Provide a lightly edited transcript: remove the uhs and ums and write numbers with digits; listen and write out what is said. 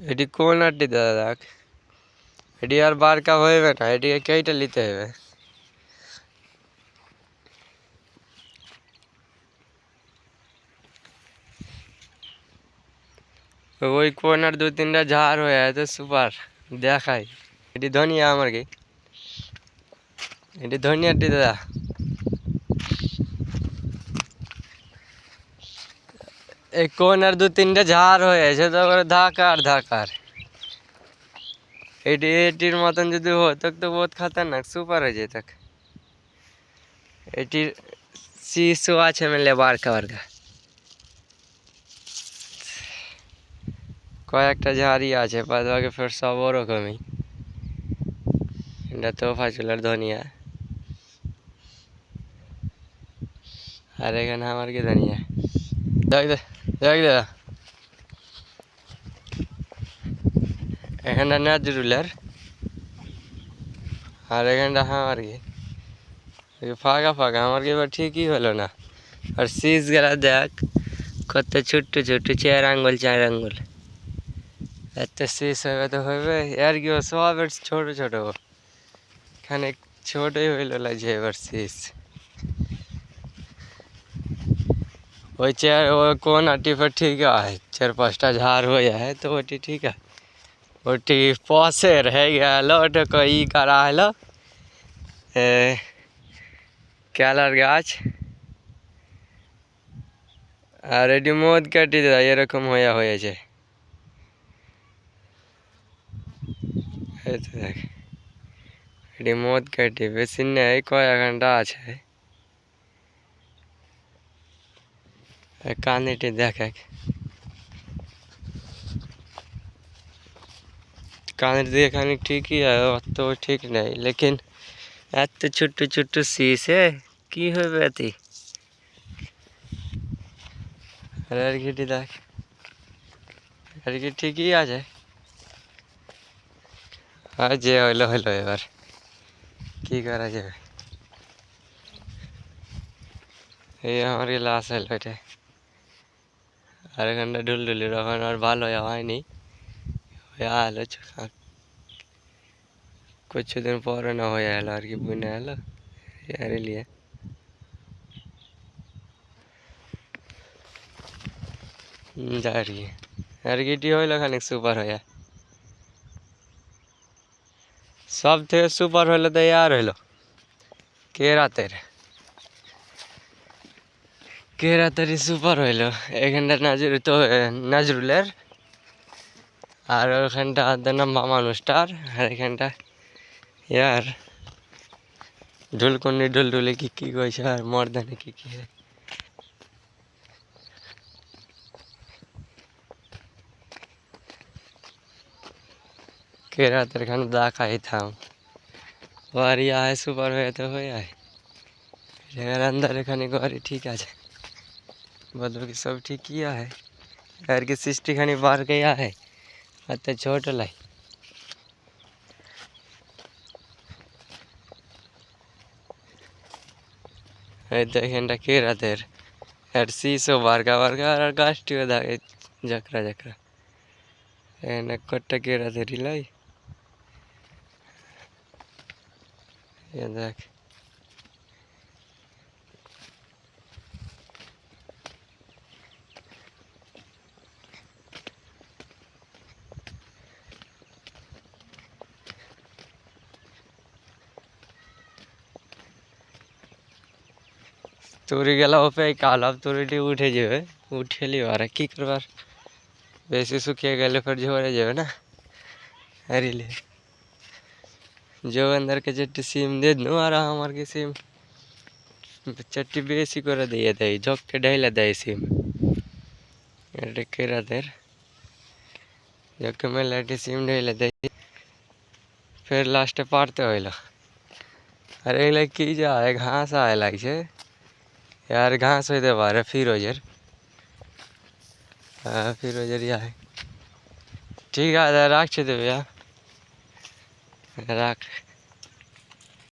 এটি কোন আটটি দাদা দেখ, এটি আর বারকা হইবে না, এটিকে কেইটা নিতে হবে। ওই কোনার দু তিনটা ঝাড় হয়ে আছে সুপার দেখাই। এটি ধনিয়া আমার কি, এটি ধনিয়াটি দাদা। এই কোনার দু তিনটা ঝাড় হয়ে আছে তো ধাকার ধাকার। এটির মতন যদি হতো তো বহুত খতরনাক সুপার হয়ে যেত। এটির শীষও আছে মেলে বারকা বারকা, কয়েকটা ঝাড়ি আছে, বাদ বাকি ফের সব ওরকমই। এটা তোফা চুলার ধনিয়া, আর এখানে আমার কি ধনিয়া দেখ দে, দেখ দাদা এখানটা নাজরুলের, আর এখানটা আমার কি ফাঁকা ফাঁকা। আমার কি এবার ঠিকই হলো না। আর শীষ গেলা দেখ কত ছোট্ট ছোট্ট, 4 আঙ্গুল 4 আঙ্গুল। এত শীষ হবে তো হইবে আর কি, সব ছোট ছোট, এখানে ছোটই হইল লাগছে এবার শীষ। ওই चार वो कौन आटी पर ठीक है, 4-5टा झाड़ हो है तो ओटी ठीक है। ओटी पासे रह गया ओटे कोई करा हलो केलार गाछ আর এটি মদ কাটি দেয় এরকম হয়ে হয়েছে। এই তো দেখ এটি মদ কাটি বেশি নেই, কয়েক ঘন্টা আছে। কানেটি দেখ, কানের দিয়ে এখানে ঠিকই है, অত ঠিক নেই लेकिन এত ছোট্ট ছোট্ট শীষ কি হবে এতে। আর কি দেখ, আর কি ঠিকই আছে। আর যে হইলো হইলো, এবার কি করা যাবে। এই আমার লাশ হইলো এটা, আর এখানটা ঢুলঢুলি তখন আর ভালো হয়নি, আলো कुछ दिन पर ना हो আর কি বুনে এলো यार लिए। আর কি হইলো খানিক সুপার হয়ে, সব থেকে সুপার হইলো তো আর হইলো কেরাতেরই সুপার হইলো। এখানটা নাজরুলের, আর ওখানটা নাম্বা মানুষটার, আর এখানটা ইয়ার ঢুলকুনি ঢুলঢুলি কি কি কইছে, আর মর্দানে কি কি কেরাতের খান দেখাই থাম। और यहाँ है सुपर हुए तो हो जाए, अगर अंदर खाने को अरे ठीक है बदल की सब ठीक किया है। यार की सिस्टी खानी बाहर गया है अत छोट लाई। देखें केरातेर यार सीसो बारका बारका और गाछटिও दागे जकरा जकरा एने कट्टा केरातेरी लाई। ये देख तुरी गेला ओपे काल अब तुरीटी उठे जाए, उठेली और की करवार बेसी सुखिए गले फिर झोरे जाए ना। अरे ले जो अंदर के चट्टी सीम दे दूँ और हमार की सीम चट्टी बेसी कर दिए दे झक के ढाइला दे सीम केरातेर झक में लाठी सीम ढाइला दे फिर लास्टे पारते हইলো। अरे एगला की जा घास आए লাগছে यार, घास হইতে পারে ফিরোজের, হ্যাঁ ফিরোজের है। ঠিক আছে রাখছি দেবে, রাখ।